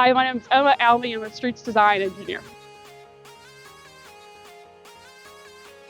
Hi, my name is Almy. I'm a streets design engineer.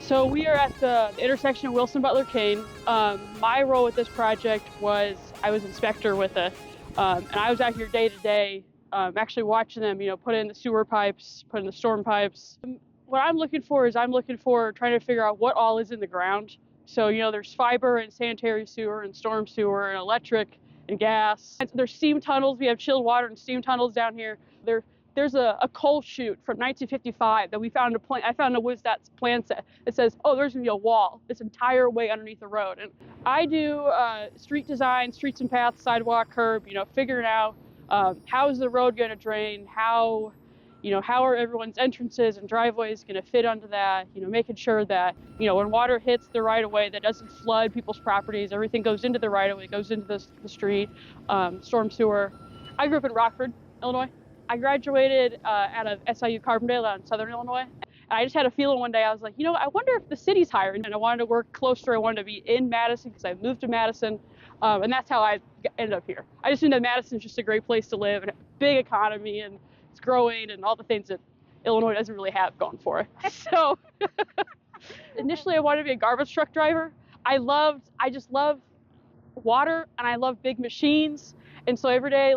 So we are at the intersection of Wilson Butler Kane. My role with this project was I was inspector with it, and I was out here day to day, actually watching them, put in the sewer pipes, put in the storm pipes. What I'm looking for is trying to figure out what all is in the ground. So there's fiber and sanitary sewer and storm sewer and electric and gas. There's steam tunnels. We have chilled water and steam tunnels down here. There's a coal chute from 1955 that we found I found a WSDOT plan set. It says, oh, there's gonna be a wall this entire way underneath the road. And I do street design, streets and paths, sidewalk, curb, figuring out how is the road gonna drain, how are everyone's entrances and driveways gonna fit onto that, making sure that, when water hits the right of way, that doesn't flood people's properties, everything goes into the right of way, goes into the street, storm sewer. I grew up in Rockford, Illinois. I graduated out of SIU Carbondale out in Southern Illinois. And I just had a feeling one day, I was like, I wonder if the city's hiring. And I wanted to work closer. I wanted to be in Madison because I moved to Madison. And that's how I ended up here. I just knew that Madison's just a great place to live and a big economy and it's growing and all the things that Illinois doesn't really have going for it. So initially I wanted to be a garbage truck driver. I just love water and I love big machines. And so every day,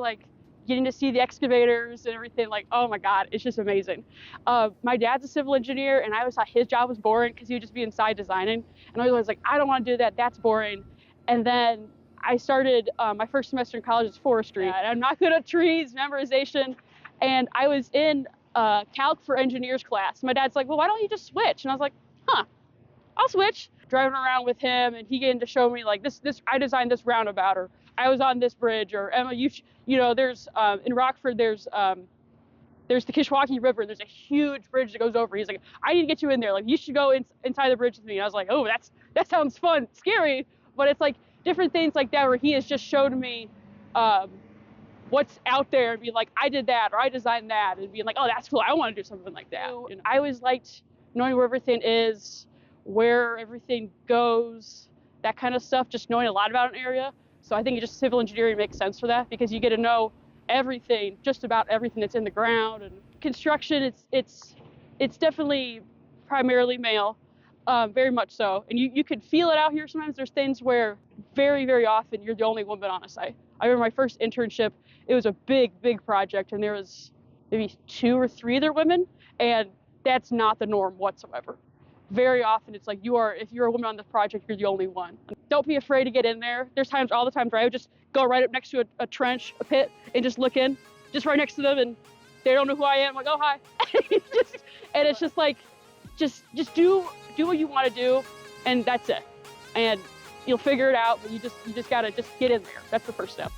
getting to see the excavators and everything, oh my God, it's just amazing. My dad's a civil engineer and I always thought his job was boring because he would just be inside designing. And I was like, I don't want to do that, that's boring. And then I started my first semester in college is forestry. And I'm not good at trees, memorization. And I was in calc for engineers class. My dad's like, well, why don't you just switch? And I was like, I'll switch. Driving around with him and he getting to show me I designed this roundabout, or I was on this bridge, or Emma, there's in Rockford, there's the Kishwaukee River. There's a huge bridge that goes over. He's like, I need to get you in there. You should go inside the bridge with me. And I was like, oh, that sounds fun, scary, but it's different things like that where he has just showed me what's out there and be like, I did that, or I designed that, and being like, oh, that's cool. I want to do something like that. I always liked knowing where everything is, where everything goes, that kind of stuff, just knowing a lot about an area. So I think just civil engineering makes sense for that because you get to know everything, just about everything that's in the ground. And construction, it's definitely primarily male, very much so. And you could feel it out here sometimes. There's things where very, very often you're the only woman on a site. I remember my first internship, it was a big, big project and there was maybe 2 or 3 other women, and that's not the norm whatsoever. Very often it's if you're a woman on this project, you're the only one. Don't be afraid to get in there. There's all the times where I would just go right up next to a trench, a pit, and just look in, just right next to them, and they don't know who I am. I'm like, oh, hi. And it's just do what you want to do, and that's it. And you'll figure it out, but you just gotta just get in there. That's the first step.